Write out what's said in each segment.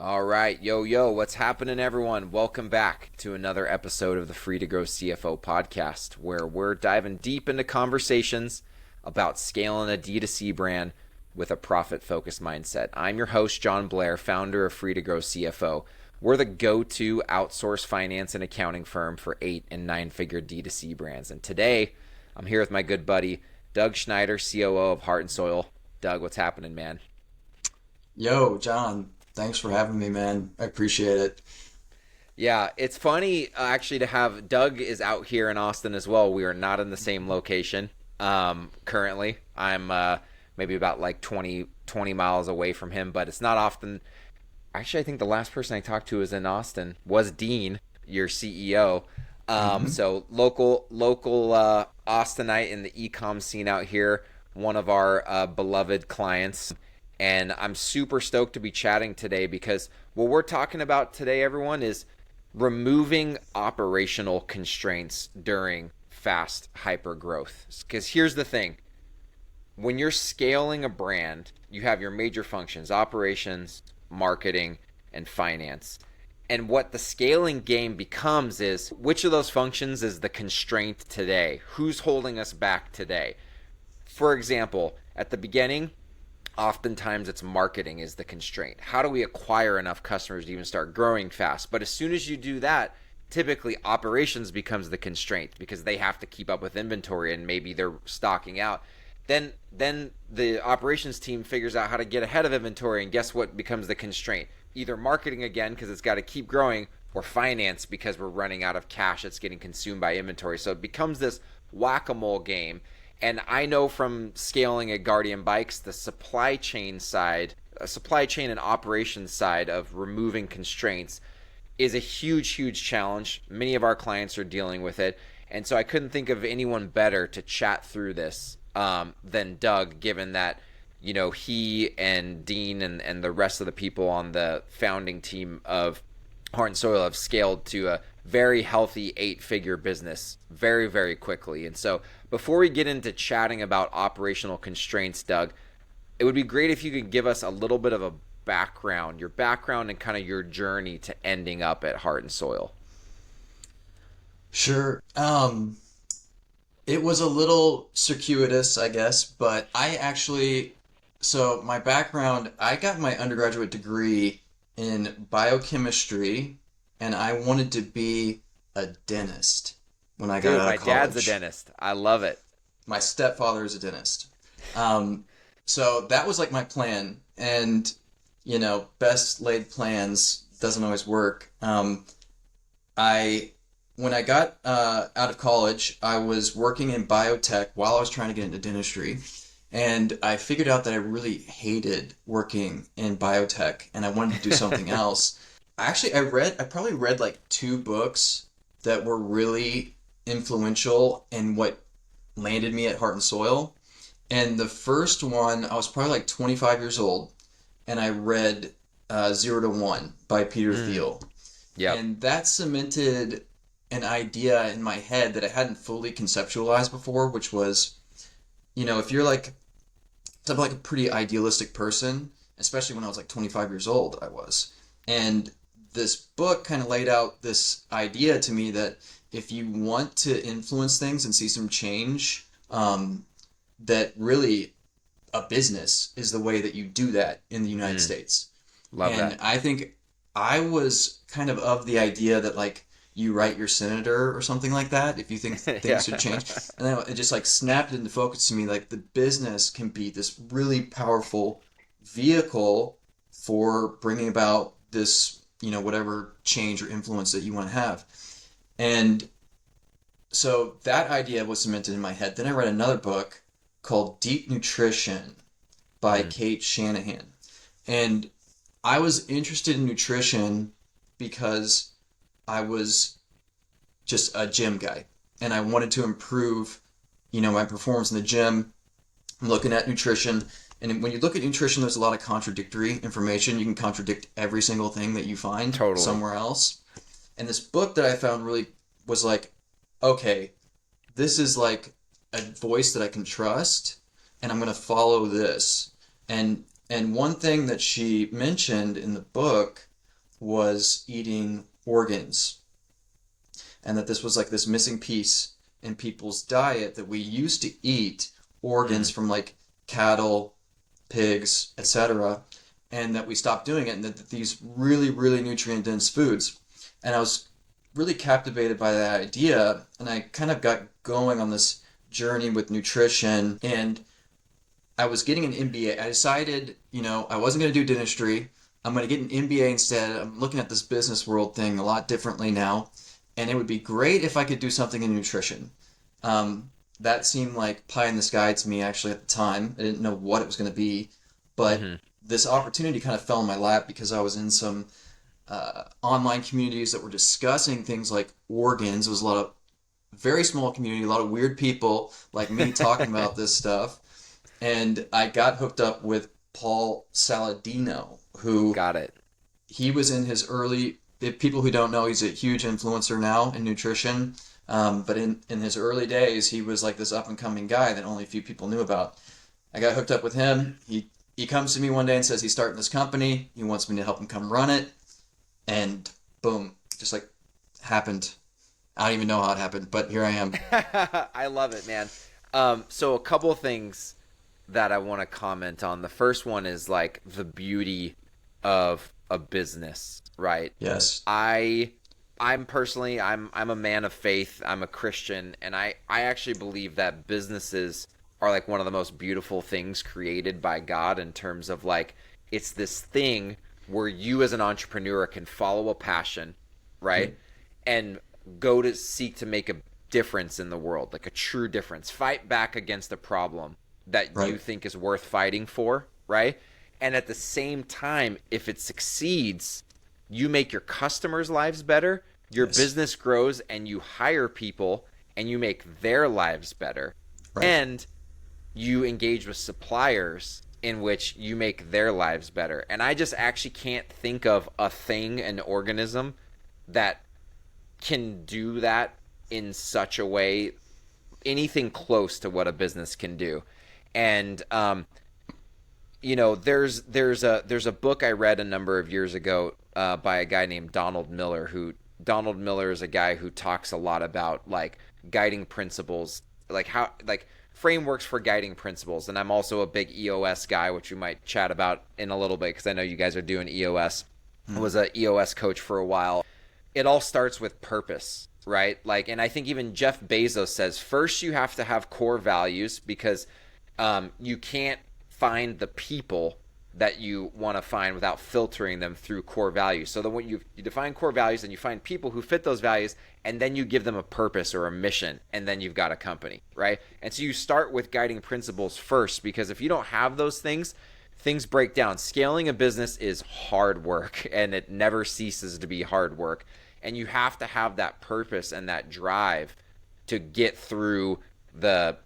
All right, yo, what's happening, everyone? Welcome back to another episode of the To Grow CFO Podcast, where we're diving deep into conversations about scaling a DTC brand with a profit-focused mindset. I'm your host, Jon Blair, founder of To Grow CFO. We're the go-to outsourced finance and accounting firm for 8- and 9-figure DTC brands. And today, I'm here with my good buddy, Doug Schneider, COO of Heart Soil. Doug, what's happening, man? Yo, John, thanks for having me, man. I appreciate it. Yeah, it's funny actually to have Doug is out here in Austin as well. We are not in the same location currently. I'm maybe about like 20 miles away from him, but it's not often. Actually, I think the last person I talked to was in Austin was Dean, your CEO. hmm So local Austinite in the e-com scene out here, one of our beloved clients. And I'm super stoked to be chatting today because what we're talking about today, everyone, is removing operational constraints during fast hyper growth. Because here's the thing, when you're scaling a brand, you have your major functions: operations, marketing, and finance. And what the scaling game becomes is, which of those functions is the constraint today? Who's holding us back today? For example, at the beginning, oftentimes it's marketing is the constraint. How do we acquire enough customers to even start growing fast? But as soon as you do that, typically operations becomes the constraint because they have to keep up with inventory and maybe they're stocking out. Then the operations team figures out how to get ahead of inventory, and guess what becomes the constraint? Either marketing again because it's got to keep growing, or finance because we're running out of cash that's getting consumed by inventory. So it becomes this whack-a-mole game. And I know from scaling at Guardian Bikes, the supply chain and operations side of removing constraints is a huge challenge. Many of our clients are dealing with it. And so I couldn't think of anyone better to chat through this than Doug, given that, you know, he and Dean and the rest of the people on the founding team of Heart Soil have scaled to a very healthy 8-figure business very quickly. And so before we get into chatting about operational constraints, Doug, it would be great if you could give us a little bit of a background, your background and kind of your journey to ending up at Heart and Soil. Sure. It was a little circuitous, I guess, but so my background, I got my undergraduate degree in biochemistry, and I wanted to be a dentist when I got Dude, out my of dad's a college. dentist. I love it. My stepfather is a dentist. Um, so that was like my plan, and best laid plans doesn't always work. I When I got out of college, I was working in biotech while I was trying to get into dentistry, and I figured out that I really hated working in biotech, and I wanted to do something else. I probably read like two books that were really influential in what landed me at Heart and Soil. And the first one, I was probably like 25 years old, and I read Zero to One by Peter Mm, Thiel. yep. And that cemented an idea in my head that I hadn't fully conceptualized before, which was, if you're like, I'm like a pretty idealistic person, especially when I was like 25 years old, I was. And this book kind of laid out this idea to me that if you want to influence things and see some change, that really a business is the way that you do that in the United Mm, States. love And that. I think I was kind of the idea that like you write your senator or something like that if you think Yeah. things should change. And then it just like snapped into focus to me like the business can be this really powerful vehicle for bringing about this, whatever change or influence that you want to have. And so that idea was cemented in my head. Then I read another book called Deep Nutrition by Mm, Kate Shanahan. And I was interested in nutrition because I was just a gym guy and I wanted to improve, my performance in the gym. I'm looking at nutrition. And when you look at nutrition, there's a lot of contradictory information. You can contradict every single thing that you find totally. somewhere else. And this book that I found really was like, okay, this is like a voice that I can trust, and I'm going to follow this. And And one thing that she mentioned in the book was eating organs, and that this was like this missing piece in people's diet, that we used to eat organs from like cattle, pigs, etc., and that we stopped doing it, and that these really, really nutrient dense foods. And I was really captivated by that idea, and I kind of got going on this journey with nutrition, and I was getting an MBA. I decided, I wasn't going to do dentistry. I'm going to get an MBA instead. I'm looking at this business world thing a lot differently now, and it would be great if I could do something in nutrition. That seemed like pie in the sky to me actually at the time. I didn't know what it was going to be, but this opportunity kind of fell in my lap because I was in some online communities that were discussing things like organs. It was a lot of very small community, a lot of weird people like me talking about this stuff. And I got hooked up with Paul Saladino, who Got it. he was in his early, if people who don't know, he's a huge influencer now in nutrition. But in his early days, he was like this up and coming guy that only a few people knew about. I got hooked up with him. He comes to me one day and says he's starting this company. He wants me to help him come run it. And boom, just like happened. I don't even know how it happened, but here I am. I love it, man. So a couple of things that I want to comment on. The first one is like the beauty of a business, right? Yes. I'm personally, I'm a man of faith. I'm a Christian, and I actually believe that businesses are like one of the most beautiful things created by God, in terms of like, it's this thing where you as an entrepreneur can follow a passion, right? And go to seek to make a difference in the world, like a true difference. Fight back against a problem that you think is worth fighting for, right? And at the same time, if it succeeds, you make your customers' lives better, your business grows, and you hire people and you make their lives better. And you engage with suppliers in which you make their lives better. And I just actually can't think of a thing, an organism that can do that in such a way, anything close to what a business can do. And there's a book I read a number of years ago by a guy named Donald Miller. Donald Miller is a guy who talks a lot about like guiding principles, like how, like frameworks for guiding principles. And I'm also a big EOS guy, which we might chat about in a little bit, because I know you guys are doing EOS. I was an EOS coach for a while. It all starts with purpose, right? Like, and I think even Jeff Bezos says first you have to have core values, because you can't find the people that you want to find without filtering them through core values. So then when you define core values, and you find people who fit those values, and then you give them a purpose or a mission, and then you've got a company, right? And so you start with guiding principles first, because if you don't have those things break down. Scaling a business is hard work, and it never ceases to be hard work. And you have to have that purpose and that drive to get through the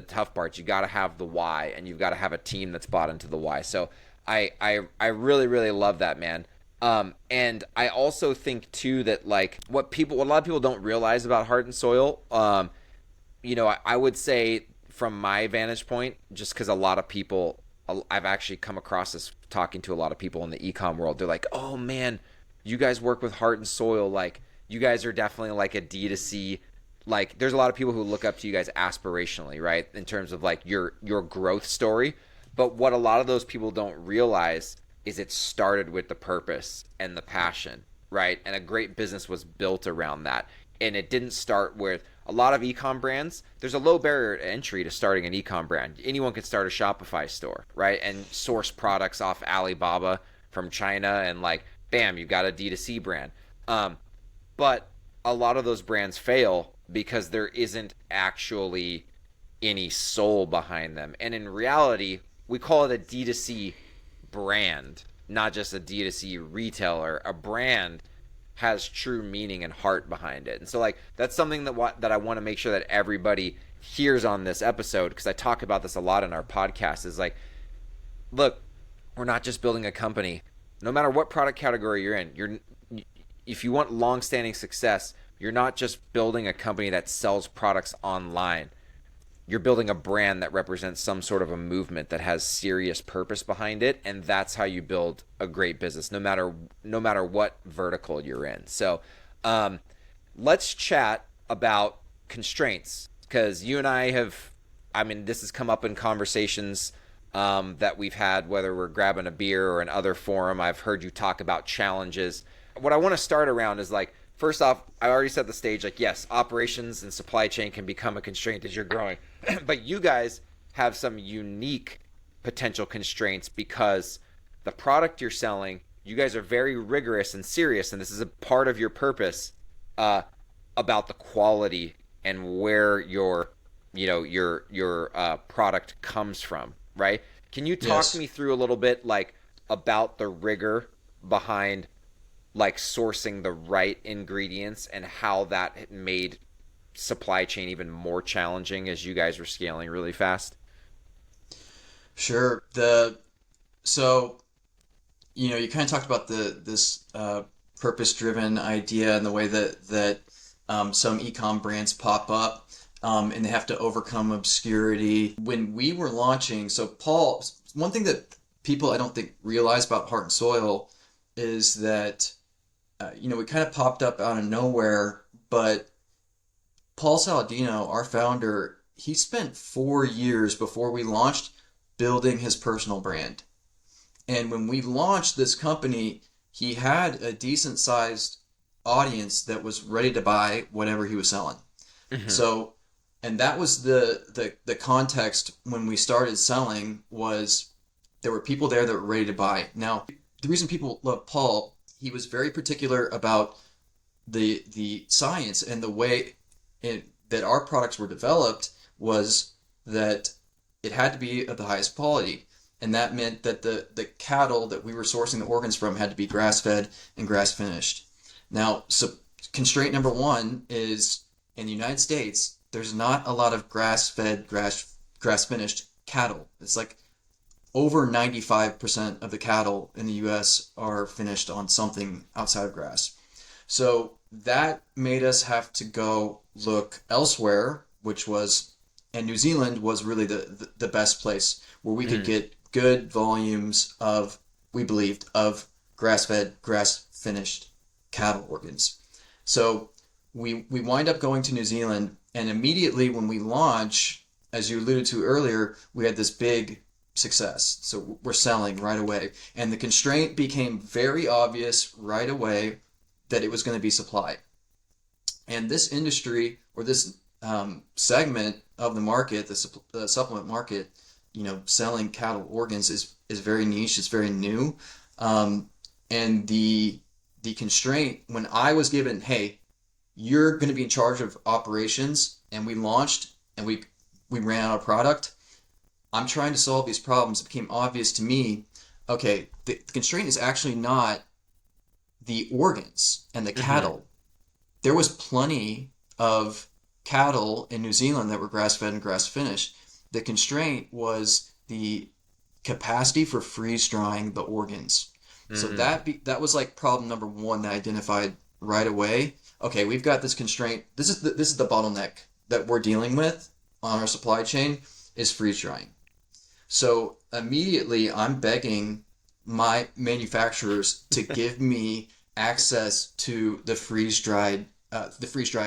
tough parts. You got to have the why, and you've got to have a team that's bought into the why. So I really, really love that, man. And I also think too that like what a lot of people don't realize about Heart and Soil, I would say from my vantage point, just because a lot of people, I've actually come across this talking to a lot of people in the e-com world. They're like, oh man, you guys work with Heart and Soil. Like, you guys are definitely like a D2C. Like, there's a lot of people who look up to you guys aspirationally, right? In terms of like your growth story. But what a lot of those people don't realize is it started with the purpose and the passion, right? And a great business was built around that. And it didn't start with a lot of e-com brands. There's a low barrier to entry to starting an e-com brand. Anyone could start a Shopify store, right? And source products off Alibaba from China, and like, bam, you've got a D2C brand. But a lot of those brands fail because there isn't actually any soul behind them. And in reality, we call it a D2C brand, not just a D2C retailer. A brand has true meaning and heart behind it. And so like that's something that I want to make sure that everybody hears on this episode, because I talk about this a lot in our podcast, is like, look, we're not just building a company. No matter what product category you're in, if you want long-standing success, you're not just building a company that sells products online. you're building a brand that represents some sort of a movement that has serious purpose behind it, and that's how you build a great business, no matter what vertical you're in. So let's chat about constraints, because you and I have, I mean, this has come up in conversations that we've had, whether we're grabbing a beer or in other forum. I've heard you talk about challenges. What I want to start around is like, first off, I already set the stage, like, yes, operations and supply chain can become a constraint as you're growing, but you guys have some unique potential constraints because the product you're selling, you guys are very rigorous and serious, and this is a part of your purpose about the quality and where your product comes from, right? Can you talk Yes. me through a little bit like about the rigor behind like sourcing the right ingredients and how that made supply chain even more challenging as you guys were scaling really fast? Sure. So you kind of talked about this purpose-driven idea and the way that some e-com brands pop up, and they have to overcome obscurity. When we were launching, so Paul, one thing that people I don't think realize about Heart and Soil is that we kind of popped up out of nowhere, but Paul Saladino, our founder, he spent 4 years before we launched building his personal brand. And when we launched this company, he had a decent sized audience that was ready to buy whatever he was selling. Mm-hmm. So, and that was the context when we started selling, was there were people there that were ready to buy. Now, the reason people love Paul, he was very particular about the science and the way that our products were developed, was that it had to be of the highest quality. And that meant that the cattle that we were sourcing the organs from had to be grass-fed and grass-finished. Now, so constraint number one is, in the United States, there's not a lot of grass-fed, grass-finished cattle. It's like over 95% of the cattle in the US are finished on something outside of grass. So that made us have to go look elsewhere, and New Zealand was really the best place where we could get good volumes of, we believed, of grass-fed, grass-finished cattle organs. So we wind up going to New Zealand, and immediately when we launch, as you alluded to earlier, we had this big success. So we're selling right away. And the constraint became very obvious right away, that it was going to be supply. And this industry, or this segment of the market, the supplement market, selling cattle organs is very niche. It's very new. And the constraint, when I was given, hey, you're going to be in charge of operations, and we launched and we ran out of product, I'm trying to solve these problems. It became obvious to me, okay, the constraint is actually not the organs and the cattle. There was plenty of cattle in New Zealand that were grass-fed and grass-finished. The constraint was the capacity for freeze-drying the organs. So that was like problem number one that I identified right away. Okay, we've got this constraint. This is the bottleneck that we're dealing with on our supply chain, is freeze-drying. So immediately I'm begging my manufacturers to give me access to the freeze-dried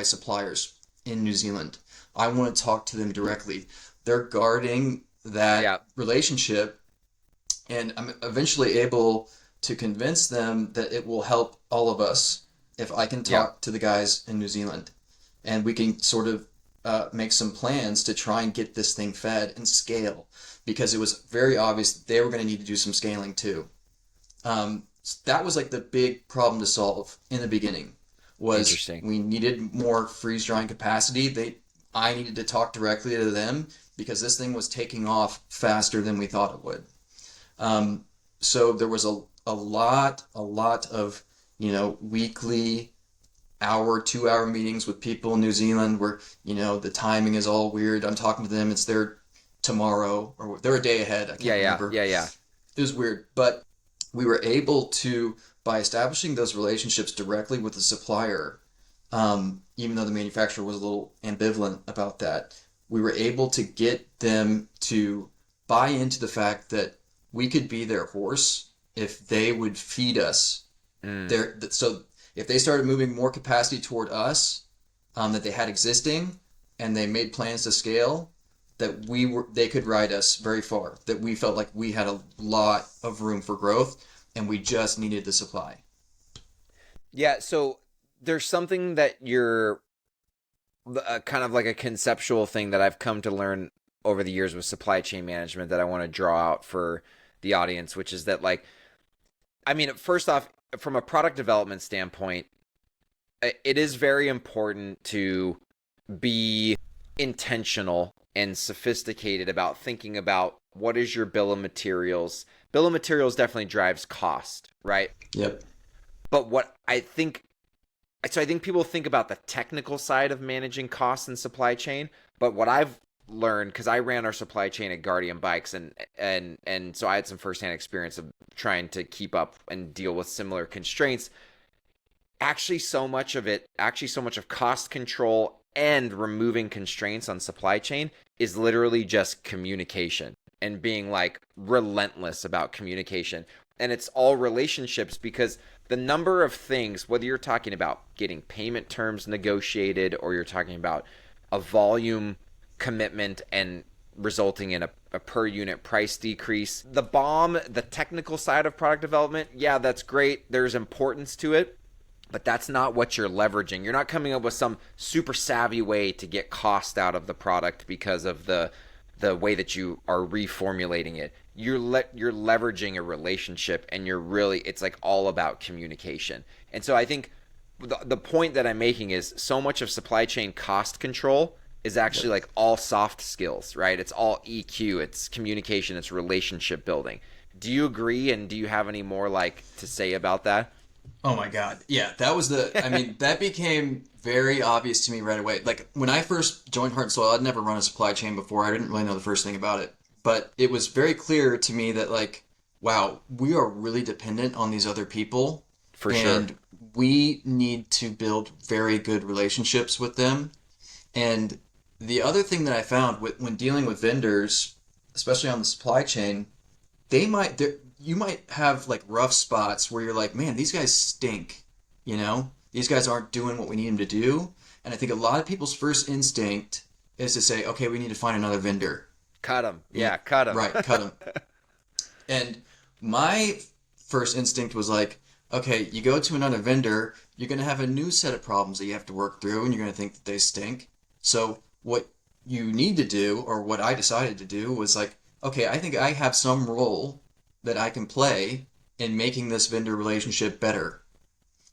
suppliers in New Zealand. I want to talk to them directly. They're guarding that relationship, and I'm eventually able to convince them that it will help all of us if I can talk to the guys in New Zealand, and we can sort of make some plans to try and get this thing fed and scale, because it was very obvious that they were going to need to do some scaling too. That was like the big problem to solve in the beginning, was we needed more freeze drying capacity. I needed to talk directly to them because this thing was taking off faster than we thought it would. So there was a lot of, weekly 2-hour meetings with people in New Zealand where, the timing is all weird. I'm talking to them, it's their tomorrow, or they're a day ahead. I can't remember. It was weird, but we were able to, by establishing those relationships directly with the supplier, even though the manufacturer was a little ambivalent about that, we were able to get them to buy into the fact that we could be their horse if they would feed us. So if they started moving more capacity toward us that they had existing, and they made plans to scale, that they could ride us very far. That we felt like we had a lot of room for growth, and we just needed the supply. Yeah, so there's something that you're kind of like a conceptual thing that I've come to learn over the years with supply chain management that I want to draw out for the audience, which is that, like, I mean, first off, from a product development standpoint, it is very important to be intentional and sophisticated about thinking about what is your bill of materials. Bill of materials definitely drives cost, right? Yep. But I think people think about the technical side of managing costs and supply chain. But what I've learned, because I ran our supply chain at Guardian Bikes, and so I had some firsthand experience of trying to keep up and deal with similar constraints. Actually, so much of cost control and removing constraints on supply chain is literally just communication and being like relentless about communication. And it's all relationships, because the number of things, whether you're talking about getting payment terms negotiated or you're talking about a volume commitment and resulting in a per unit price decrease, the technical side of product development, yeah, that's great. There's importance to it. But that's not what you're leveraging. You're not coming up with some super savvy way to get cost out of the product because of the way that you are reformulating it. You're leveraging a relationship, and it's like all about communication. And so I think the point that I'm making is so much of supply chain cost control is actually like all soft skills, right? It's all EQ, it's communication, it's relationship building. Do you agree, and do you have any more like to say about that? Oh my God. Yeah, that became very obvious to me right away. Like when I first joined Heart Soil, I'd never run a supply chain before. I didn't really know the first thing about it. But it was very clear to me that, like, wow, we are really dependent on these other people. For sure. And we need to build very good relationships with them. And the other thing that I found when dealing with vendors, especially on the supply chain, you might have like rough spots where you're like, man, these guys stink. These guys aren't doing what we need them to do. And I think a lot of people's first instinct is to say, okay, we need to find another vendor. Cut them. Yeah, cut them. Right, cut them. And my first instinct was like, okay, you go to another vendor, you're going to have a new set of problems that you have to work through, and you're going to think that they stink. So what you need to do, or what I decided to do, was like, okay, I think I have some role that I can play in making this vendor relationship better.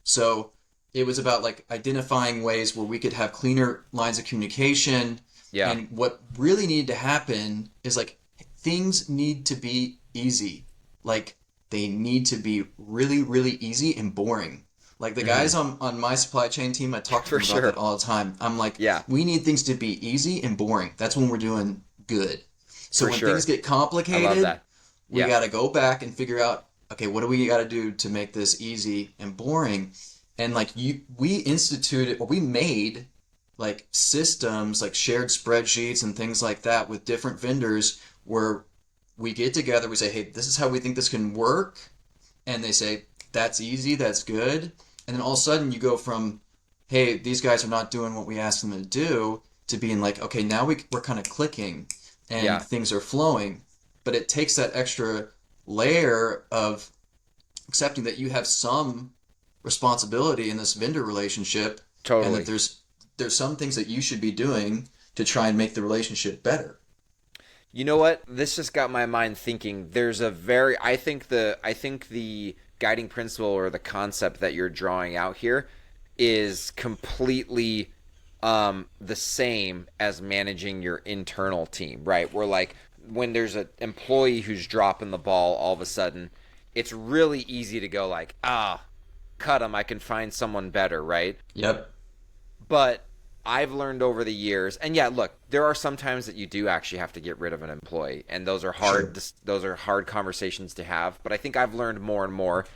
So it was about like identifying ways where we could have cleaner lines of communication. Yeah. And what really needed to happen is like things need to be easy. Like they need to be really, really easy and boring. Like the guys on my supply chain team, I talk to them about that all the time. I'm like, yeah, we need things to be easy and boring. That's when we're doing good. So when things get complicated, I love that. We got to go back and figure out, okay, what do we got to do to make this easy and boring? And like we made like systems, like shared spreadsheets and things like that with different vendors where we get together, we say, hey, this is how we think this can work. And they say, that's easy, that's good. And then all of a sudden you go from, hey, these guys are not doing what we asked them to do, to being like, okay, now we're kind of clicking and things are flowing. But it takes that extra layer of accepting that you have some responsibility in this vendor relationship. Totally. And that there's some things that you should be doing to try and make the relationship better. You know what? This just got my mind thinking. I think the guiding principle or the concept that you're drawing out here is completely the same as managing your internal team, right? Where like when there's an employee who's dropping the ball, all of a sudden, it's really easy to go like, cut them, I can find someone better, right? Yep. But I've learned over the years, and yeah, look, there are some times that you do actually have to get rid of an employee, and those are hard. Sure. Those are hard conversations to have. But I think I've learned more and more,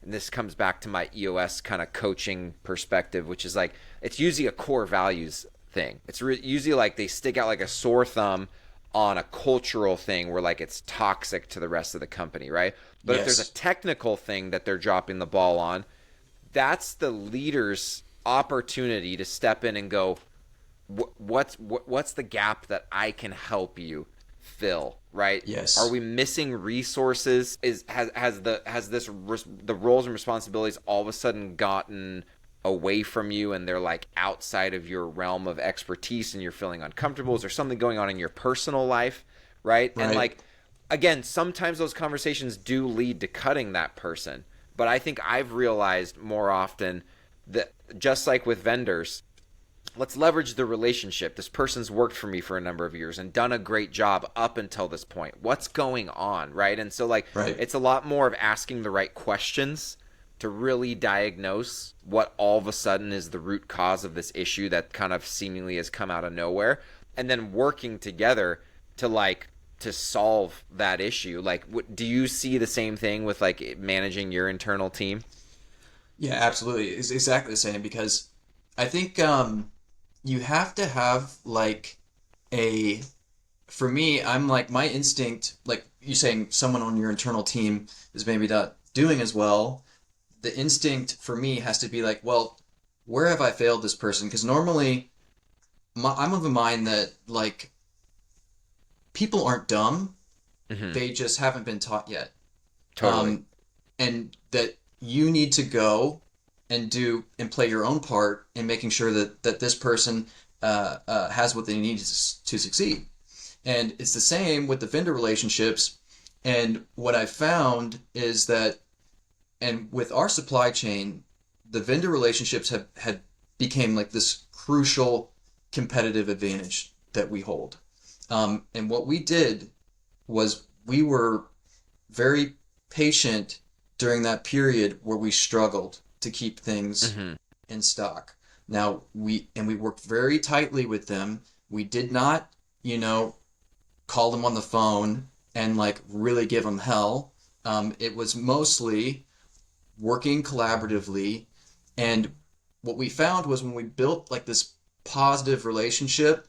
and this comes back to my EOS kind of coaching perspective, which is like it's usually a core values thing. It's usually like they stick out like a sore thumb on a cultural thing where like it's toxic to the rest of the company, right? But if there's a technical thing that they're dropping the ball on, that's the leader's opportunity to step in and go, what's the gap that I can help you fill, right? Yes. Are we missing resources? The roles and responsibilities all of a sudden gotten away from you and they're like outside of your realm of expertise and you're feeling uncomfortable? Is there something going on in your personal life, right? And like, again, sometimes those conversations do lead to cutting that person. But I think I've realized more often that, just like with vendors, let's leverage the relationship. This person's worked for me for a number of years and done a great job up until this point. What's going on, right? And so like, it's a lot more of asking the right questions to really diagnose what all of a sudden is the root cause of this issue that kind of seemingly has come out of nowhere, and then working together to solve that issue. Like, do you see the same thing with like managing your internal team? Yeah, absolutely. It's exactly the same, because I think you have to have like for me, I'm like, my instinct, like you saying someone on your internal team is maybe not doing as well. The instinct for me has to be like, well, where have I failed this person? Because normally I'm of a mind that like people aren't dumb. Mm-hmm. They just haven't been taught yet. Totally. And that you need to go and do and play your own part in making sure that this person has what they need to succeed. And it's the same with the vendor relationships. And what I found is that, and with our supply chain, the vendor relationships had became like this crucial competitive advantage that we hold. And what we did was we were very patient during that period where we struggled to keep things in stock. Now we worked very tightly with them. We did not, call them on the phone and like really give them hell. It was mostly working collaboratively. And what we found was when we built like this positive relationship,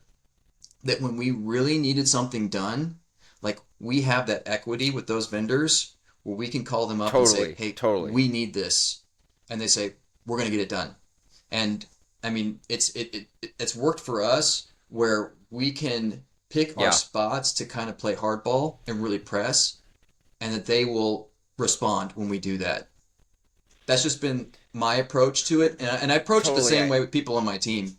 that when we really needed something done, like we have that equity with those vendors where we can call them up and say, hey, we need this. And they say, we're going to get it done. And I mean, it's worked for us where we can pick our spots to kind of play hardball and really press, and that they will respond when we do that. That's just been my approach to it. And I approach it the same way with people on my team.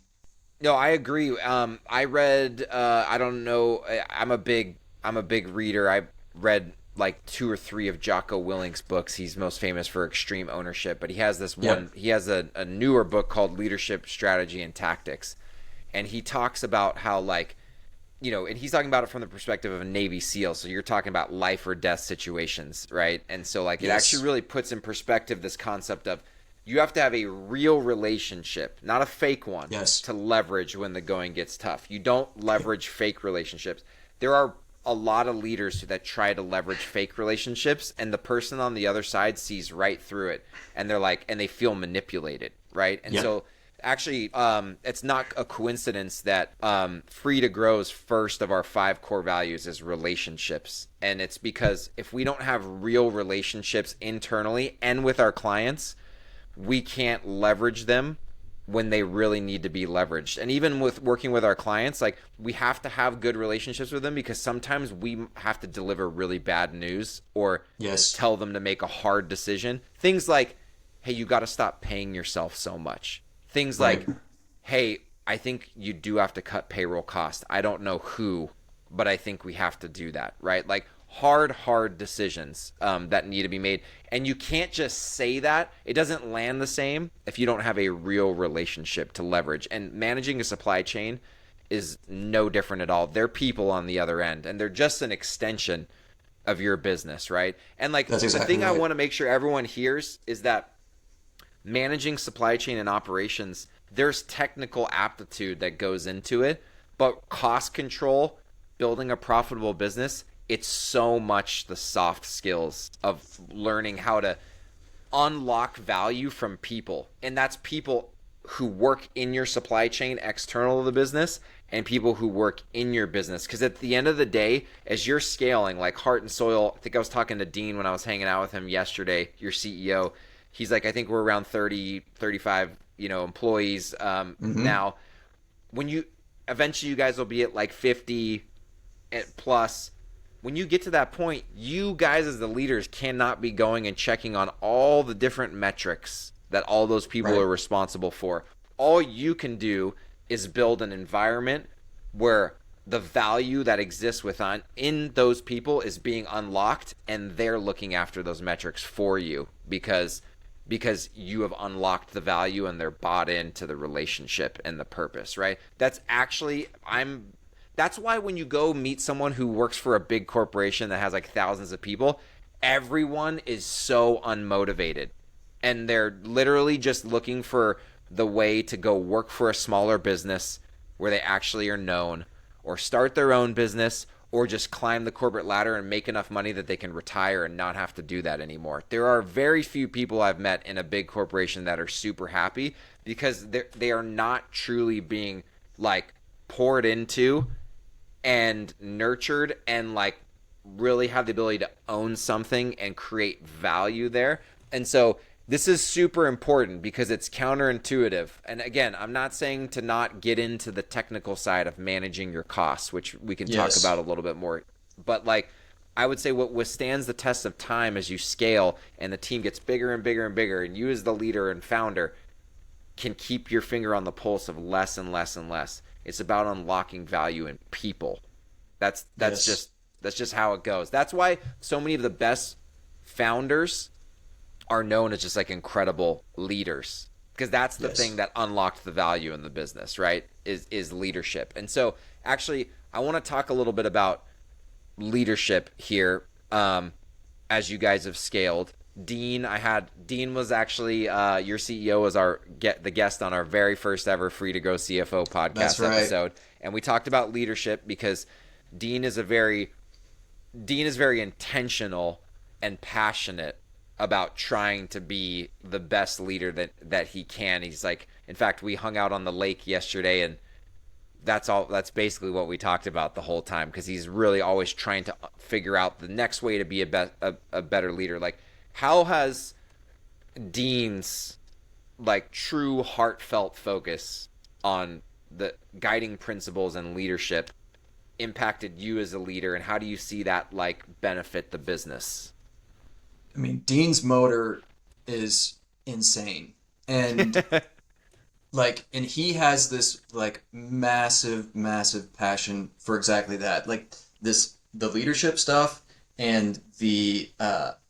No, I agree. I read, I don't know, I'm a big reader. I read like 2 or 3 of Jocko Willink's books. He's most famous for extreme ownership, but he has this one, he has a newer book called Leadership, Strategy, and Tactics. And he talks about how like, and he's talking about it from the perspective of a Navy SEAL. So you're talking about life or death situations, right? And so like it actually really puts in perspective this concept of you have to have a real relationship, not a fake one, to leverage when the going gets tough. You don't leverage fake relationships. There are a lot of leaders that try to leverage fake relationships, and the person on the other side sees right through it, and they're like, and they feel manipulated, right? And so actually, it's not a coincidence that Free to Grow's first of our 5 core values is relationships. And it's because if we don't have real relationships internally and with our clients, we can't leverage them when they really need to be leveraged. And even with working with our clients, like we have to have good relationships with them, because sometimes we have to deliver really bad news or tell them to make a hard decision. Things like, hey, you got to stop paying yourself so much. Things like, hey, I think you do have to cut payroll costs. I don't know who, but I think we have to do that, right? Like hard decisions that need to be made. And you can't just say that. It doesn't land the same if you don't have a real relationship to leverage. And managing a supply chain is no different at all. They're people on the other end, and they're just an extension of your business, right? And like the thing I want to make sure everyone hears is that managing supply chain and operations, there's technical aptitude that goes into it, but cost control, building a profitable business, it's so much the soft skills of learning how to unlock value from people. And that's people who work in your supply chain external to the business and people who work in your business. Because at the end of the day, as you're scaling, like Heart and Soil, I think I was talking to Dean when I was hanging out with him yesterday, your CEO. He's like, I think we're around 30, 35, employees now. When you eventually, you guys will be at like 50 plus. When you get to that point, you guys as the leaders cannot be going and checking on all the different metrics that all those people are responsible for. All you can do is build an environment where the value that exists in those people is being unlocked, and they're looking after those metrics for you because you have unlocked the value and they're bought into the relationship and the purpose, right? That's why when you go meet someone who works for a big corporation that has like thousands of people, everyone is so unmotivated. And they're literally just looking for the way to go work for a smaller business where they actually are known, or start their own business, or just climb the corporate ladder and make enough money that they can retire and not have to do that anymore. There are very few people I've met in a big corporation that are super happy because they are not truly being like poured into and nurtured and like really have the ability to own something and create value there. And so this is super important because it's counterintuitive. And again, I'm not saying to not get into the technical side of managing your costs, which we can talk about a little bit more. But like, I would say what withstands the test of time as you scale and the team gets bigger and bigger and bigger, and you as the leader and founder can keep your finger on the pulse of less and less and less. It's about unlocking value in people. That's just how it goes. That's why so many of the best founders are known as just like incredible leaders, because that's the thing that unlocked the value in the business, right? Is leadership. And so actually I want to talk a little bit about leadership here as you guys have scaled. Dean was actually your CEO was the guest on our very first ever Free to Grow CFO podcast episode, and we talked about leadership because Dean is very intentional and passionate about trying to be the best leader that he can. He's like, in fact, we hung out on the lake yesterday, and that's basically what we talked about the whole time, because he's really always trying to figure out the next way to be a better leader. Like, how has Dean's like true heartfelt focus on the guiding principles and leadership impacted you as a leader, and how do you see that like benefit the business? I mean, Dean's motor is insane. And and he has this like massive, massive passion for exactly that. Like the leadership stuff and the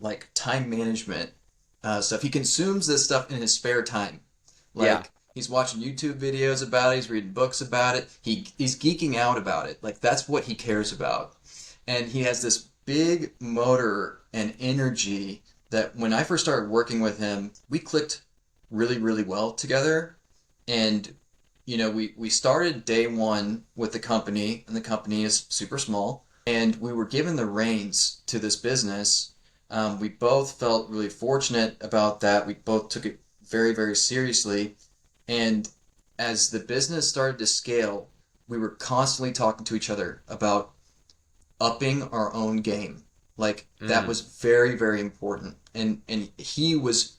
like time management stuff. He consumes this stuff in his spare time. He's watching YouTube videos about it, he's reading books about it, he's geeking out about it. Like, that's what he cares about. And he has this big motor and energy that when I first started working with him, we clicked really, really well together. And, we started day one with the company, and the company is super small. And we were given the reins to this business. We both felt really fortunate about that. We both took it very, very seriously. And as the business started to scale, we were constantly talking to each other about upping our own game. Like, that was very, very important. And he was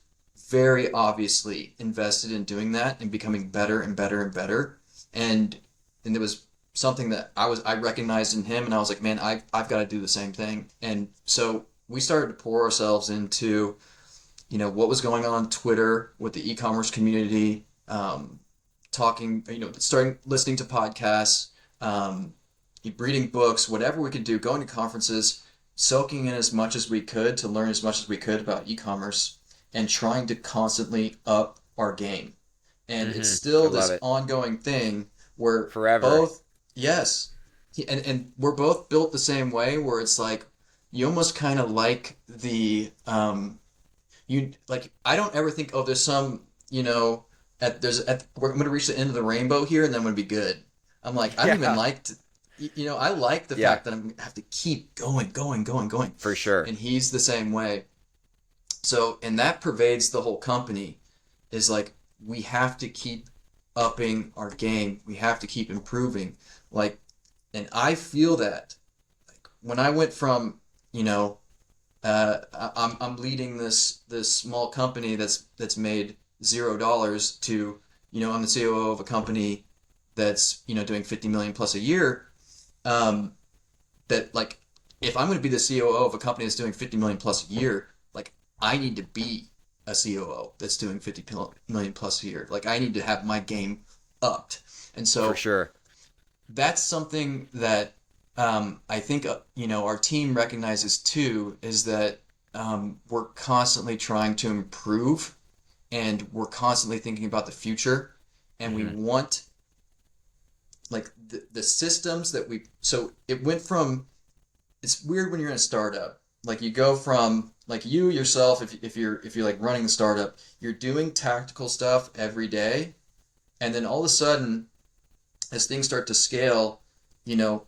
very obviously invested in doing that and becoming better and better and better. And it was something that I recognized in him, and I was like, man, I've got to do the same thing. And so we started to pour ourselves into, what was going on Twitter with the e-commerce community, talking, starting listening to podcasts, reading books, whatever we could do, going to conferences, soaking in as much as we could to learn as much as we could about e-commerce, and trying to constantly up our game. And it's still this ongoing thing where forever. And we're both built the same way, where it's like, you almost kind of like I don't ever think, there's some, we're going to reach the end of the rainbow here and then I'm going to be good. I'm like, I don't even like to, I like the fact that I'm going to have to keep going. For sure. And he's the same way. So, and that pervades the whole company, is like, we have to keep upping our game. We have to keep improving. Like, and I feel that like when I went from, I'm leading this small company that's made $0 to, I'm the COO of a company that's, doing 50 million plus a year. That like, if I'm going to be the COO of a company that's doing 50 million plus a year, like I need to be a COO that's doing 50 million plus a year. Like I need to have my game upped. And For so sure. that's something that I think our team recognizes too, is that we're constantly trying to improve, and we're constantly thinking about the future, and we Mm-hmm. want like the systems that we. So it went from. It's weird when you're in a startup. Like you go from like you yourself, if you're like running the startup, you're doing tactical stuff every day, and then all of a sudden as things start to scale,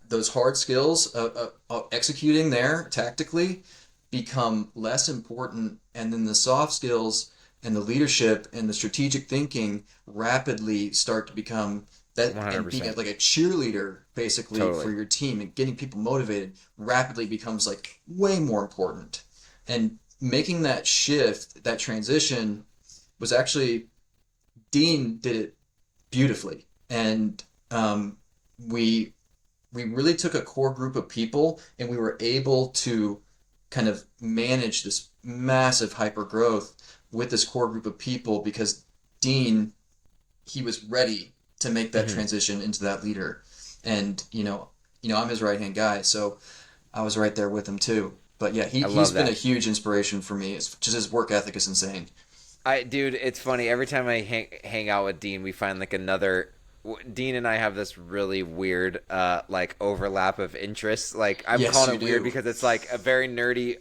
those hard skills of executing there tactically become less important. And then the soft skills and the leadership and the strategic thinking rapidly start to become that, and being 100%. like a cheerleader basically for Totally. your team and getting people motivated rapidly becomes like way more important. And making that shift, that transition was actually, Dean did it beautifully. And um, we we really took a core group of people and we were able to kind of manage this massive hyper growth with this core group of people because Dean, he was ready to make that Mm-hmm. transition into that leader. And I'm his right hand guy, so I was right there with him too. But yeah, I he's love been a that. huge inspiration for me. It's just his work ethic is insane. Dude, it's funny. Every time I hang out with Dean, we find like another. Dean and I have this really weird, like overlap of interests. Like I'm Yes, calling you it weird do. because it's like a very nerdy.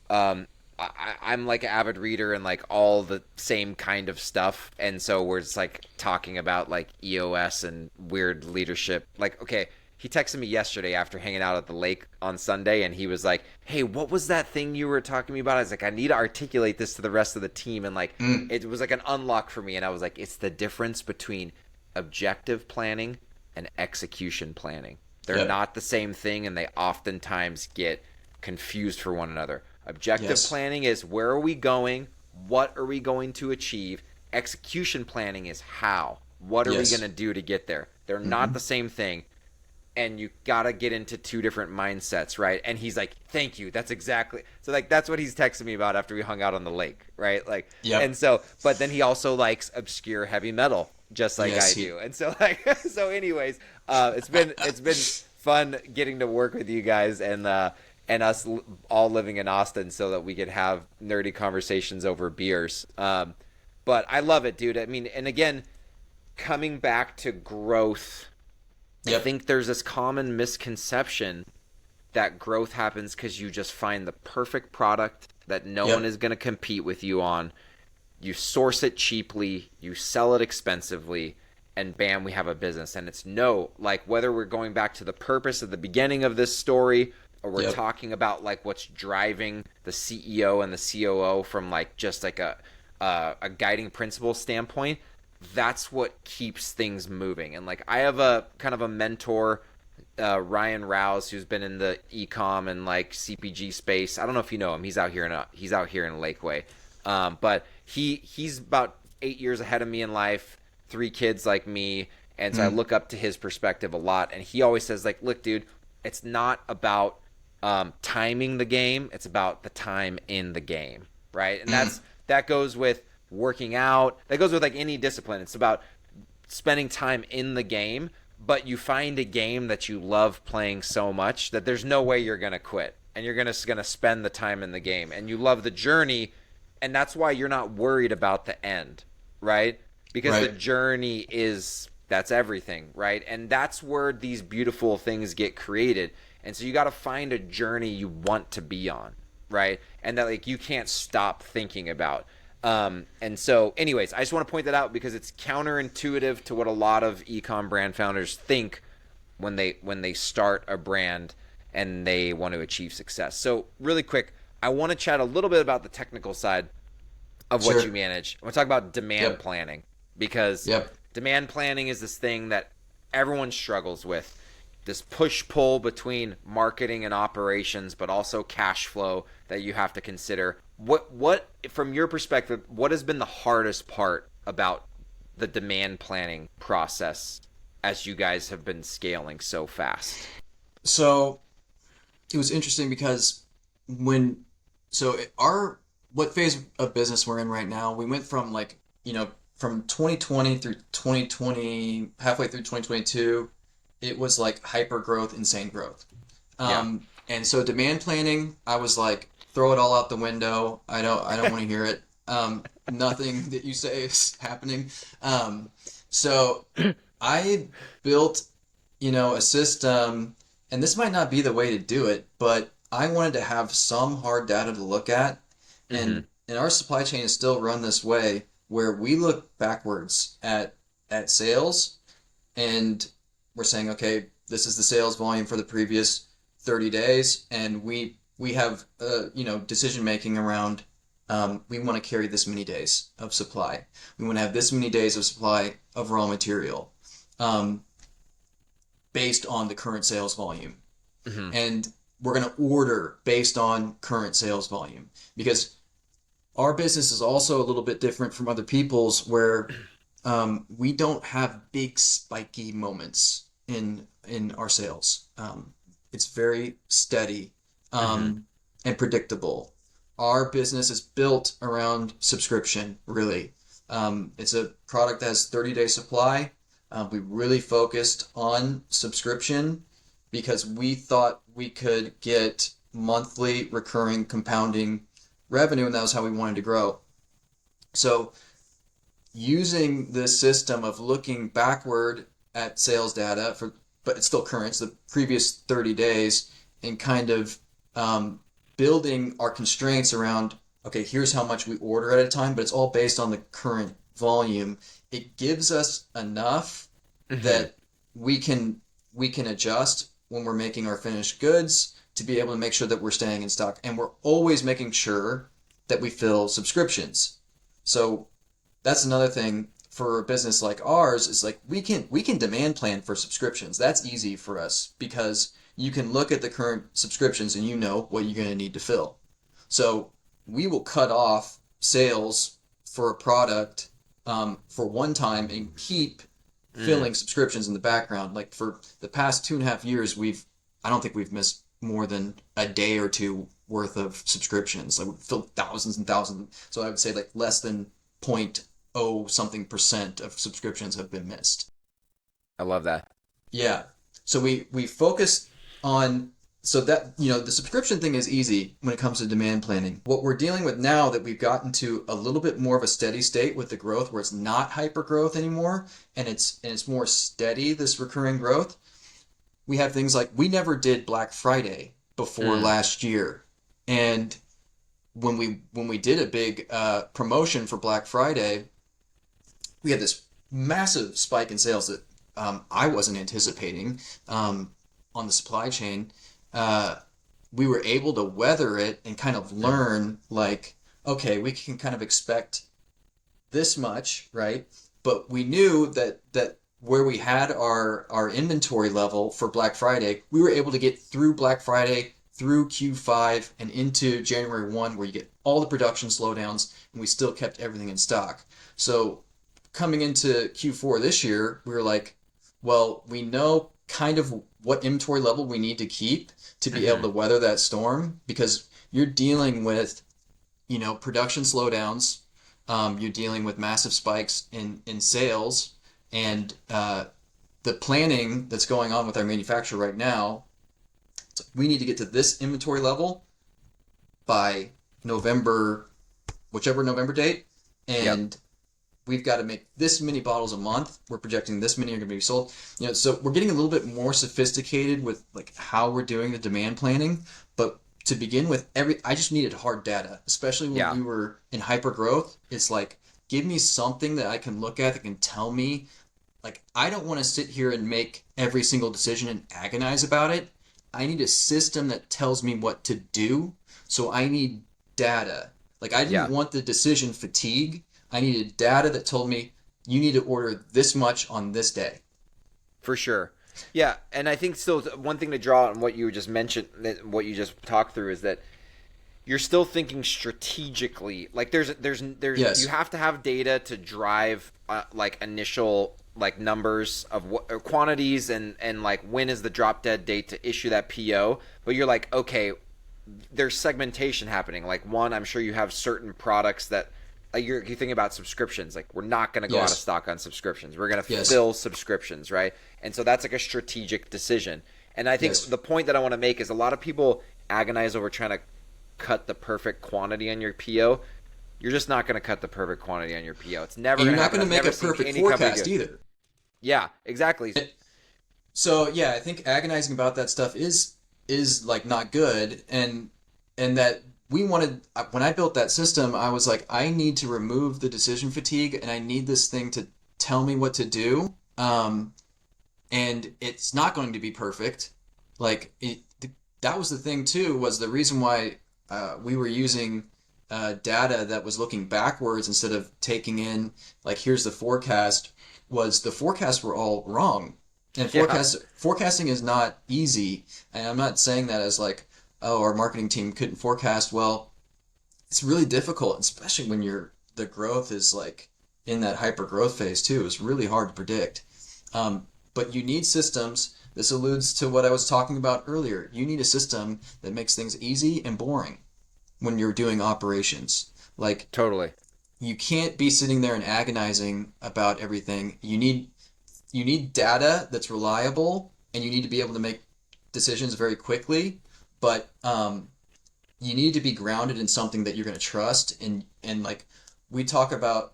Um, I'm like an avid reader and like all the same kind of stuff, and so we're just like talking about like EOS and weird leadership. Like, okay, he texted me yesterday after hanging out at the lake on Sunday, and he was like, "Hey, what was that thing you were talking to me about?" I was like, "I need to articulate this to the rest of the team," and like Mm, it was like an unlock for me, and I was like, "It's the difference between objective planning and execution planning. They're yep. not the same thing, and they oftentimes get confused for one another." Objective Yes. planning is where are we going? What are we going to achieve? Execution planning is how. What are we going to Yes. do to get there? They're not Hmm. the same thing. And you got to get into two different mindsets, right? And he's like, "Thank you. That's exactly." So like that's what he's texting me about after we hung out on the lake, right? Like and Yep. so but then he also likes obscure heavy metal just like Yes. I He. do. And so like so anyways, it's been fun getting to work with you guys and us all living in Austin so that we could have nerdy conversations over beers. But I love it, dude. I mean, and again, coming back to growth, I Yep. think there's this common misconception that growth happens because you just find the perfect product that no one Yep. is going to compete with you on. You source it cheaply, you sell it expensively, and bam, we have a business. And it's no, like whether we're going back to the purpose at the beginning of this story or we're Yep. talking about like what's driving the CEO and the COO from like just like a guiding principle standpoint, that's what keeps things moving. And like I have a kind of a mentor, Ryan Rouse, who's been in the ecom and like CPG space. I don't know if you know him. He's out here in Lakeway, but he's about 8 years ahead of me in life, three kids like me, and so I Mm. look up to his perspective a lot. And he always says like, "Look, dude, it's not about timing the game; it's about the time in the game, right?" And Mm. that goes with working out. That goes with like any discipline. It's about spending time in the game, but you find a game that you love playing so much that there's no way you're gonna quit, and you're gonna spend the time in the game, and you love the journey, and that's why you're not worried about the end, right? Because the Right. journey is that's everything, right? And that's where these beautiful things get created. And so you got to find a journey you want to be on, right? And that like you can't stop thinking about. And so, anyways, I just want to point that out because it's counterintuitive to what a lot of ecom brand founders think when they start a brand and they want to achieve success. So, really quick, I want to chat a little bit about the technical side of what you Sure. manage. I want to talk about demand Yep. planning, because Yep. demand planning is this thing that everyone struggles with. This push pull between marketing and operations, but also cash flow that you have to consider. What from your perspective, what has been the hardest part about the demand planning process as you guys have been scaling so fast? So it was interesting because when our what phase of business we're in right now, we went from like, from 2020 through 2020, halfway through 2022, it was like hyper growth, insane growth. Yeah. And so demand planning, I was like, throw it all out the window. I don't want to hear it. Nothing that you say is happening. So I built, a system, and this might not be the way to do it, but I wanted to have some hard data to look at, Mm-hmm. and our supply chain is still run this way, where we look backwards at sales, and we're saying, okay, this is the sales volume for the previous 30 days, and we have decision making around, we want to carry this many days of supply. We want to have this many days of supply of raw material, based on the current sales volume. Mm-hmm. And we're going to order based on current sales volume, because our business is also a little bit different from other people's, where we don't have big spiky moments in our sales. It's very steady, Mm-hmm. and predictable. Our business is built around subscription, really. It's a product that has 30-day supply. We really focused on subscription because we thought we could get monthly recurring compounding revenue, and that was how we wanted to grow. So using this system of looking backward at sales data but it's still current, it's the previous 30 days, and kind of building our constraints around, okay, here's how much we order at a time, but it's all based on the current volume. It gives us enough Mm-hmm. that we can adjust when we're making our finished goods to be able to make sure that we're staying in stock, and we're always making sure that we fill subscriptions. So that's another thing for a business like ours, is like we can demand plan for subscriptions. That's easy for us because you can look at the current subscriptions and you know what you're going to need to fill. So we will cut off sales for a product, for one time, and keep Mm. filling subscriptions in the background. Like for the past 2.5 years, I don't think we've missed more than a day or two worth of subscriptions. Like we've filled thousands and thousands. So I would say like less than point oh something percent of subscriptions have been missed. I love that. Yeah. So we focus on, so that, the subscription thing is easy when it comes to demand planning. What we're dealing with now, that we've gotten to a little bit more of a steady state with the growth, where it's not hyper growth anymore, and it's more steady, this recurring growth. We have things like, we never did Black Friday before Mm. last year. And when we did a big promotion for Black Friday, we had this massive spike in sales that, I wasn't anticipating, on the supply chain. We were able to weather it and kind of learn, like, okay, we can kind of expect this much, right? But we knew that where we had our inventory level for Black Friday, we were able to get through Black Friday, through Q5, and into January 1, where you get all the production slowdowns, and we still kept everything in stock. So coming into Q4 this year, we were like, well, we know kind of what inventory level we need to keep to be able Mm-hmm. to weather that storm, because you're dealing with, production slowdowns, you're dealing with massive spikes in sales, and the planning that's going on with our manufacturer right now, we need to get to this inventory level by November, whichever November date, Yep. and we've got to make this many bottles a month. We're projecting this many are going to be sold. So we're getting a little bit more sophisticated with like how we're doing the demand planning. But to begin with, I just needed hard data, especially when Yeah. we were in hyper growth. It's like, give me something that I can look at that can tell me. Like, I don't want to sit here and make every single decision and agonize about it. I need a system that tells me what to do. So I need data. Like I Yeah, didn't want the decision fatigue. I needed data that told me you need to order this much on this day. for sure. Yeah, and I think still one thing to draw on what you just mentioned, what you just talked through, is that you're still thinking strategically. Like there's you Yes. have to have data to drive like initial like numbers of what or quantities and like when is the drop dead date to issue that PO. But you're like, okay, there's segmentation happening. Like one, I'm sure you have certain products that like you think about subscriptions. Like we're not going to go out of Yes. stock on subscriptions. We're going to Yes. fill subscriptions, right? And so that's like a strategic decision. And I think Yes. the point that I want to make is a lot of people agonize over trying to cut the perfect quantity on your PO. You're just not going to cut the perfect quantity on your PO. It's never And going you're to not happen. going I've to make never a seen perfect any company forecast do it. either. Yeah, exactly. So yeah, I think agonizing about that stuff is like not good, and that we wanted when I built that system, I was like, I need to remove the decision fatigue, and I need this thing to tell me what to do. And it's not going to be perfect. Like that was the thing too, was the reason why we were using data that was looking backwards instead of taking in like here's the forecast, was the forecasts were all wrong. And Yeah, forecasting is not easy. And I'm not saying that as like, oh, our marketing team couldn't forecast. Well, it's really difficult, especially when the growth is like in that hyper growth phase too. It's really hard to predict. But you need systems. This alludes to what I was talking about earlier. You need a system that makes things easy and boring when you're doing operations. Like totally. you can't be sitting there and agonizing about everything. You need data that's reliable, and you need to be able to make decisions very quickly. But you need to be grounded in something that you're going to trust. And like we talk about,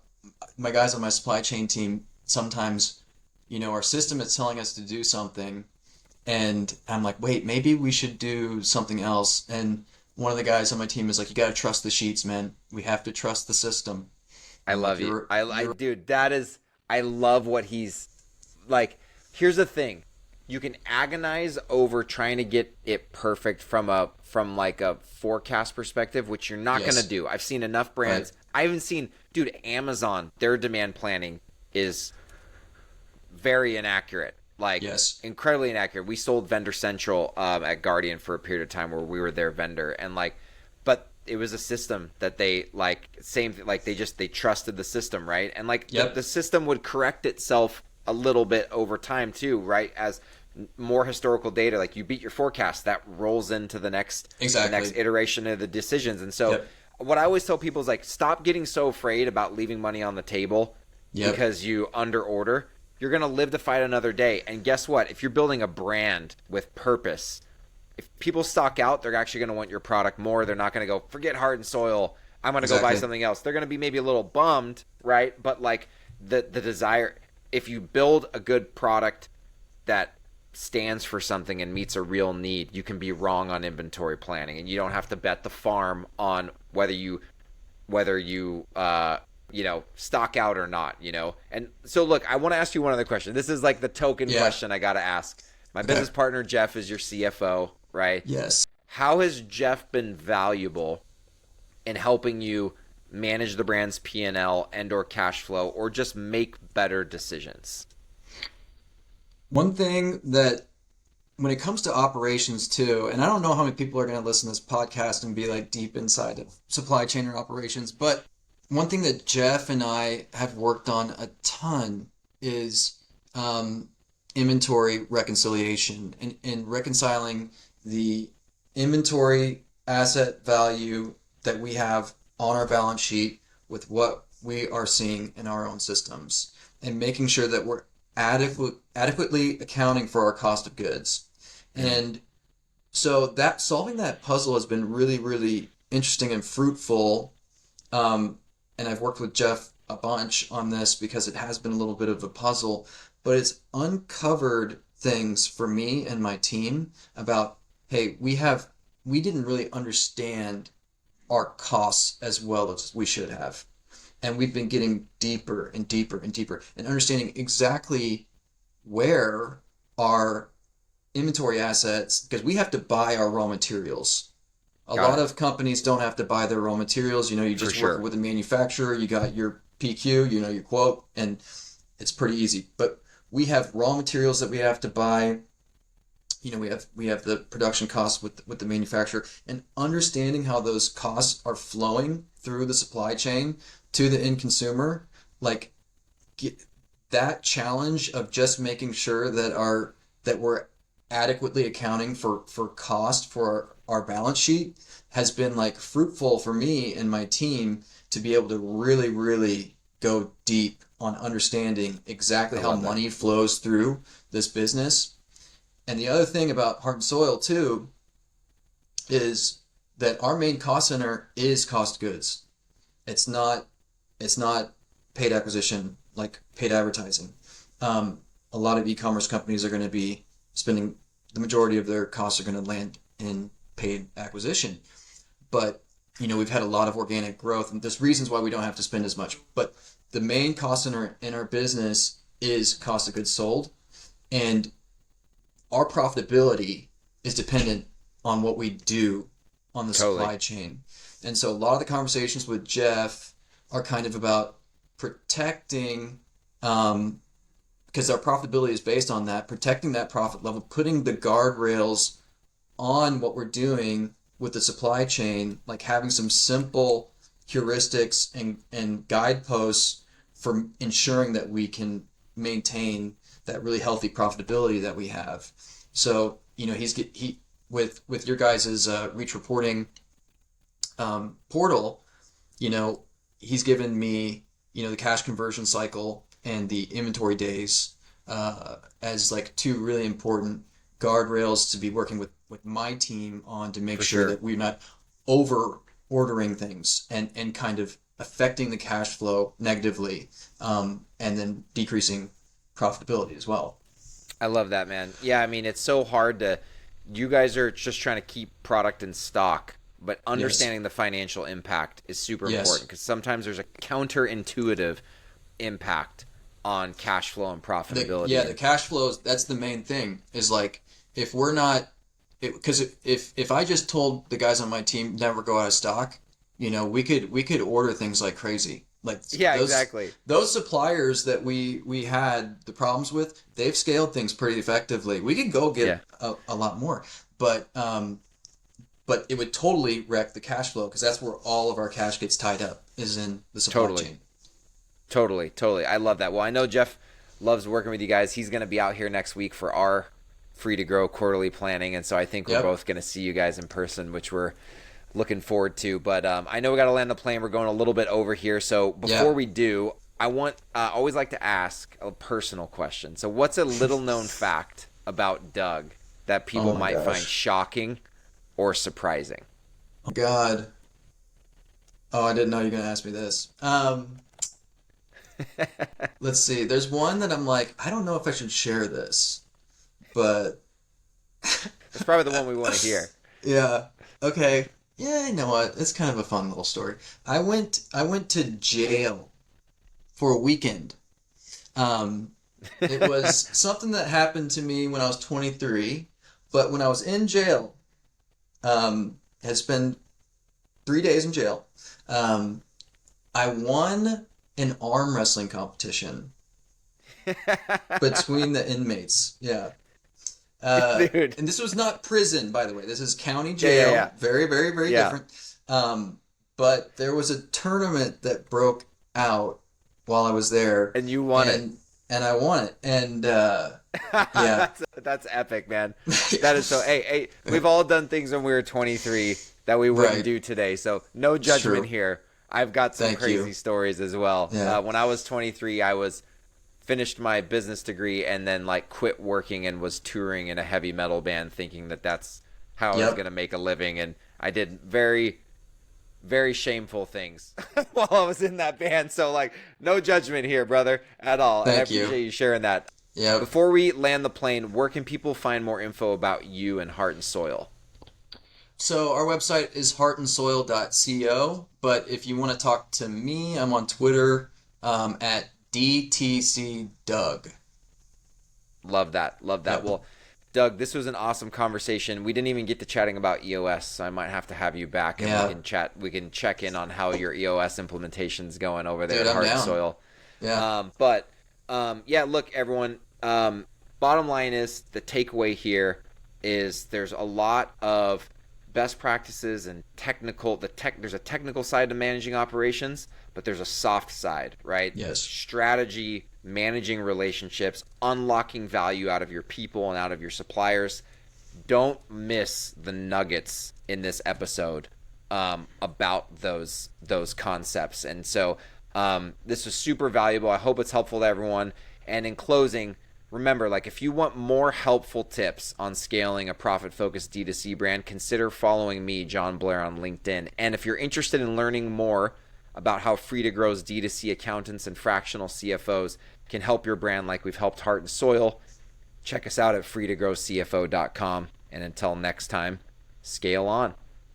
my guys on my supply chain team sometimes, our system is telling us to do something, and I'm like, wait, maybe we should do something else. And one of the guys on my team is like, you got to trust the sheets, man. We have to trust the system. I I'm like, love you. you're I you're dude, that is I love what he's like. Here's the thing. You can agonize over trying to get it perfect from like a forecast perspective, which you're not going to Yes. do. I've seen enough Right. brands. I even seen, dude, Amazon, their demand planning is very inaccurate, like Yes. incredibly inaccurate. We sold Vendor Central at Guardian for a period of time where we were their vendor, and like, but it was a system that they like like they trusted the system, right? And like Yep. the system would correct itself a little bit over time too, right? As more historical data, like you beat your forecast, that rolls into the next Exactly. iteration of the decisions. And so Yep. what I always tell people is like, stop getting so afraid about leaving money on the table Yep. because you under order. You're going to live to fight another day. And guess what? If you're building a brand with purpose, if people stock out, they're actually going to want your product more. They're not going to go, forget Heart and Soil. I'm going to go buy Exactly. something else. They're going to be maybe a little bummed, right? But like the desire, if you build a good product that stands for something and meets a real need, you can be wrong on inventory planning, and you don't have to bet the farm on whether you stock out or not. And so look, I want to ask you one other question. This is like the token Yeah. question I got to ask. My Okay. business partner Jeff is your CFO, right? Yes. How has Jeff been valuable in helping you manage the brand's P&L and or cash flow, or just make better decisions? One thing that when it comes to operations too, and I don't know how many people are going to listen to this podcast and be like deep inside of supply chain or operations, but one thing that Jeff and I have worked on a ton is inventory reconciliation and reconciling the inventory asset value that we have on our balance sheet with what we are seeing in our own systems, and making sure that we're adequately accounting for our cost of goods. And so that solving that puzzle has been really, really interesting and fruitful. And I've worked with Jeff a bunch on this because it has been a little bit of a puzzle, but it's uncovered things for me and my team about, hey, we didn't really understand our costs as well as we should have. And we've been getting deeper and deeper and deeper and understanding exactly where our inventory assets, because we have to buy our raw materials A Got lot it. of companies don't have to buy their raw materials. You For just work sure. with a manufacturer, you got your PQ, your quote, and it's pretty easy. But we have raw materials that we have to buy. We have the production costs with the manufacturer, and understanding how those costs are flowing through the supply chain to the end consumer, like get that challenge of just making sure that we're adequately accounting for cost for our balance sheet has been like fruitful for me and my team to be able to really, really go deep on understanding exactly I how love that. money flows through this business. And the other thing about Heart and Soil too is that our main cost center is cost goods. It's not it's not paid acquisition like paid advertising. A lot of e-commerce companies are going to be spending the majority of their costs are going to land in paid acquisition. But we've had a lot of organic growth, and there's reasons why we don't have to spend as much. But the main cost in our business is cost of goods sold, and our profitability is dependent on what we do on the Totally. supply chain. And so a lot of the conversations with Jeff are kind of about protecting, because our profitability is based on that, protecting that profit level, putting the guardrails on what we're doing with the supply chain, like having some simple heuristics and guideposts for ensuring that we can maintain that really healthy profitability that we have. So he with your guys' reach reporting portal, he's given me the cash conversion cycle and the inventory days as like two really important guardrails to be working with my team on to make For sure sure. that we're not over ordering things and kind of affecting the cash flow negatively, and then decreasing profitability as well. I love that, man. Yeah, I mean, it's so hard to. You guys are just trying to keep product in stock, but Yes. understanding the financial impact is super Yes. important because sometimes there's a counterintuitive impact on cash flow and profitability. The And cash flows, that's the main thing, is like if we're not, because if I just told the guys on my team never go out of stock, we could order things like crazy. Like yeah, those exactly. those suppliers that we had the problems with, they've scaled things pretty effectively. We could go get Yeah, a lot more, but it would totally wreck the cash flow because that's where all of our cash gets tied up is in the supply totally. chain. Totally, totally. I love that. Well, I know Jeff loves working with you guys. He's going to be out here next week for our Free to Grow quarterly planning, and so I think we're Yep. both going to see you guys in person, which we're looking forward to. But I know we got to land the plane. We're going a little bit over here, so Yeah. before we do, I want always like to ask a personal question. So, what's a little known fact about Doug that Oh people my might find gosh. shocking or surprising? Oh God. Oh, I didn't know you were gonna ask me this. Let's see. There's one that I'm like, I don't know if I should share this, but That's probably the one we want to hear. yeah. Okay. Yeah, you know what? It's kind of a fun little story. I went to jail for a weekend. Um, it was something that happened to me when I was 23, but when I was in jail, had spent 3 days in jail. Um, I won an arm wrestling competition between the inmates. Yeah. Dude. And this was not prison, by the way. This is county Yeah, yeah, yeah. jail. Very, very, very Yeah. different. But there was a tournament that broke out while I was there, And you won it. and I won it. And yeah, that's epic, man. That is so. Hey, we've all done things when we were 23 that we wouldn't right. do today. So no It's judgment true. here. I've got some Thank crazy you. stories as well. Yeah. When I was 23, I was finished my business degree and then like quit working and was touring in a heavy metal band, thinking that that's how I was Yep. gonna make a living. And I did very very shameful things while I was in that band. So like no judgment here, brother, at all. And I Thank you. appreciate you sharing that. Yep. Before we land the plane, where can people find more info about you and Heart and Soil? So our website is heartandsoil.co, but if you want to talk to me, I'm on Twitter at DTC Doug. Love that. Love that. Yep. Well, Doug, this was an awesome conversation. We didn't even get to chatting about EOS, so I might have to have you back and Yeah. we can chat. We can check in on how your EOS implementation's going over there Dude, at I'm Heart down. Soil. Yeah. Yeah, look, everyone. Bottom line is the takeaway here is there's a lot of best practices and there's a technical side to managing operations, but there's a soft side, right? Yes. Strategy, managing relationships, unlocking value out of your people and out of your suppliers. Don't miss the nuggets in this episode about those concepts. And so this was super valuable. I hope it's helpful to everyone. And in closing, remember, like, if you want more helpful tips on scaling a profit-focused D2C brand, consider following me, Jon Blair, on LinkedIn. And if you're interested in learning more about how Free to Grow's D2C accountants and fractional CFOs can help your brand like we've helped Heart and Soil, check us out at freetogrowcfo.com. And until next time, scale on.